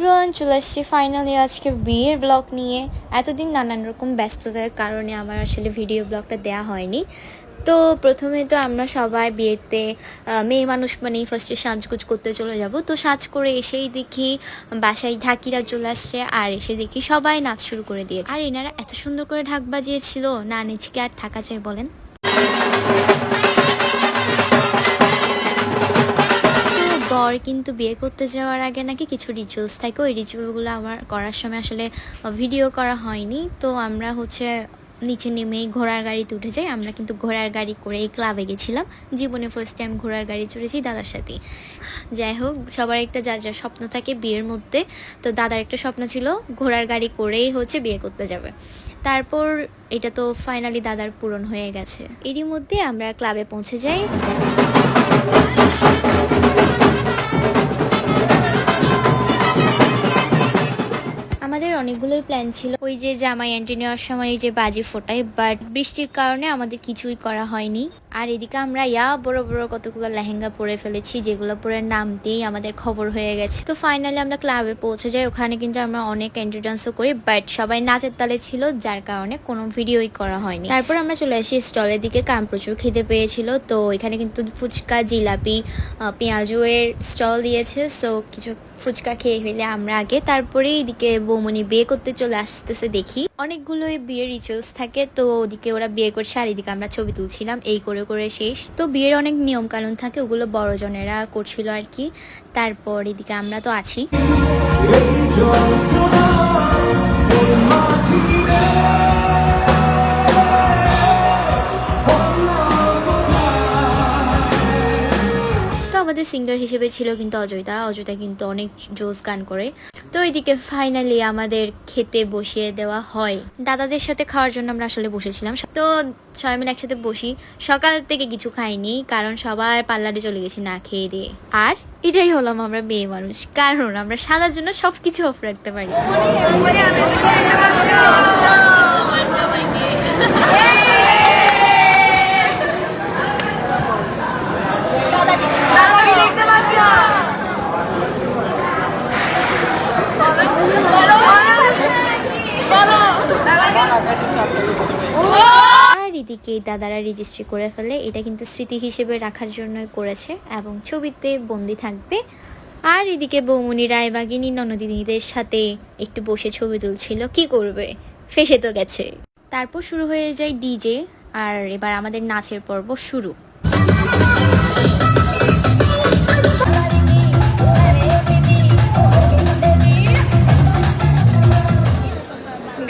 Everyone, চলে আসছি finally আজকে বিয়ের ব্লগ নিয়ে। এতদিন নানান রকম ব্যস্ততার কারণে আমার আসলে ভিডিও ব্লগটা দেওয়া হয়নি। তো প্রথমে তো আমরা সবাই বিয়েতে মেয়ে মানুষ মানেই ফার্স্টে সাজগোজ করতে চলে যাব। তো সাজ করে এসেই দেখি বাসায় ঢাকিরা চলে আসছে, আর এসে দেখি সবাই নাচ শুরু করে দিয়েছে। আর এনারা এত সুন্দর করে ঢাক বাজিয়েছিল, না নিচকে আর থাকা যায় বলেন। বর কিন্তু বিয়ে করতে যাওয়ার আগে নাকি কিছু রিচুয়ালস থাকে, ওই রিচুয়ালগুলো আমার করার সময় আসলে ভিডিও করা হয়নি। তো আমরা নিচে নেমেই ঘোড়ার গাড়িতে উঠে যাই। আমরা কিন্তু ঘোড়ার গাড়ি করে এই ক্লাবে গেছিলাম। জীবনে ফার্স্ট টাইম ঘোড়ার গাড়ি চড়েছি দাদার সাথে। যাই হোক, সবার একটা যার যার স্বপ্ন থাকে বিয়ের মধ্যে। তো দাদার একটা স্বপ্ন ছিল ঘোড়ার গাড়ি করেই বিয়ে করতে যাবে। তারপর এটা তো ফাইনালি দাদার পূরণ হয়ে গেছে। এরই মধ্যে আমরা ক্লাবে পৌঁছে যাই। আমাদের অনেকগুলোই প্ল্যান ছিল, ওই যে জামাই এন্ট্রি নেওয়ার সময় যে বাজি ফোটাই, বাট বৃষ্টির কারণে আমাদের কিছুই করা হয়নি। আর এদিকে আমরা বড় বড় কতগুলো লেহেঙ্গা পরে ফেলেছি, যেগুলো পরে নামতেই আমাদের খবর হয়ে গেছে। তো ফাইনালি আমরা ক্লাবে পৌঁছে যাই। ওখানে কিন্তু আমরা অনেক এন্ট্রি ডান্সও করি, বাট সবাই নাচের তালে ছিল, যার কারণে কোনো ভিডিওই করা হয়নি। তারপর আমরা চলে আসি স্টলের দিকে, কারণ প্রচুর খিদে পেয়েছিল। তো এখানে কিন্তু ফুচকা, জিলাপি, পেঁয়াজু এর স্টল দিয়েছে। সো কিছু ফুচকা খেয়ে ফেলে আমরা আগে, তারপরে এদিকে বৌমনি বিয়ে করতে চলে আসতেছে। দেখি অনেকগুলোই বিয়ের রিচুয়ালস থাকে, তো ওদিকে ওরা বিয়ে করছে আর এদিকে আমরা ছবি তুলছিলাম। এই করে করে শেষ। তো বিয়ের অনেক নিয়ম কানুন থাকে, ওগুলো বড়জনেরা করছিল আর কি। তারপর এদিকে আমরা তো আছি। আমাদের সিঙ্গার হিসেবে ছিল কিন্তু অজয়দা কিন্তু অনেক জোস গান করে। তো এইদিকে ফাইনালি আমাদের খেতে বসিয়ে দেওয়া হয়। দাদাদের সাথে খাওয়ার জন্য আমরা আসলে বসেছিলাম। তো সবাই মিলে একসাথে বসি। সকাল থেকে কিছু খাইনি, কারণ সবাই পার্লারে চলে গেছি না খেয়ে দিয়ে। আর এটাই হলাম আমরা মেয়ে মানুষ, কারণ আমরা সাদার জন্য সবকিছু অফ রাখতে পারি। আর এদিকে দাদারা রেজিস্ট্রি করে ফেলে, এটা কিন্তু স্মৃতি হিসেবে রাখার জন্য করেছে এবং ছবিতে বন্দি থাকবে। আর এদিকে বৌমনি রায়বাগিনী ননদিনীদের সাথে একটু বসে ছবি তুলছিল, কি করবে, ফেসে তো গেছে। তারপর শুরু হয়ে যায় ডিজে, আর এবার আমাদের নাচের পর্ব শুরু।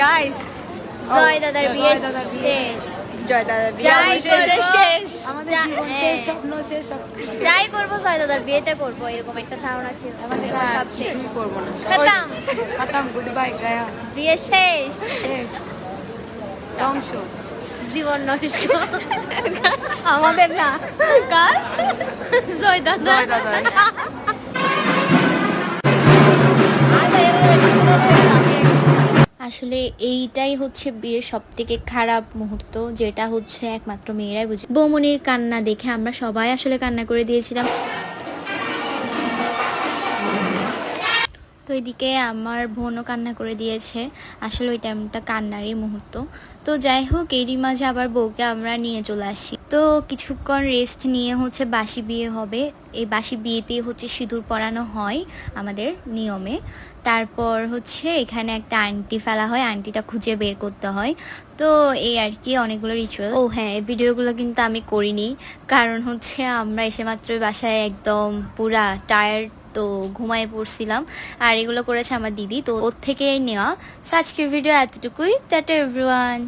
গাইস, জয় দাদার বিয়ে শেষ। জয় দাদার বিয়ে শেষ। আমাদের জীবন শেষ, স্বপ্ন শেষ, সবকিছু যাই করবো জয় দাদার বিয়েতে করবো, এরকম একটা ধারণা ছিল। আমাদের সব কিছুই করবো না। খতম খতম, গুড বাই গায়া। বিয়ে শেষ, শেষ, ধ্বংস, জীবন নষ্ট। আমাদের না, কার? জয় দাদা। জয় দাদা। আসলে এইটাই বিয়ের সব থেকে খারাপ মুহূর্ত, যেটা একমাত্র মেয়েরাই বুঝে। বৌমনির কান্না দেখে আমরা সবাই আসলে কান্না করে দিয়েছিলাম। তো এদিকে আমার বোনও কান্না করে দিয়েছে। আসলে ওই টাইমটা কান্নারই মুহূর্ত। তো যাই হোক, এরই মাঝে আবার বউকে আমরা নিয়ে চলে আসি। তো কিছুক্ষণ রেস্ট নিয়ে বাসি বিয়ে হবে। এই বাসি বিয়েতেই সিঁদুর পরানো হয় আমাদের নিয়মে। তারপর এখানে একটা আংটি ফেলা হয়, আংটিটা খুঁজে বের করতে হয়। তো এই আর কি অনেকগুলো রিচুয়াল। ও হ্যাঁ, এই ভিডিওগুলো কিন্তু আমি করিনি, কারণ আমরা এসে মাত্রই বাসায় একদম পুরা টায়ার্ড, তো ঘুমায় পড়ছিলাম। আর এগুলো করেছে আমার দিদি, তো ওর থেকে নেওয়া। আজকের ভিডিও এতটুকুই। Tata everyone.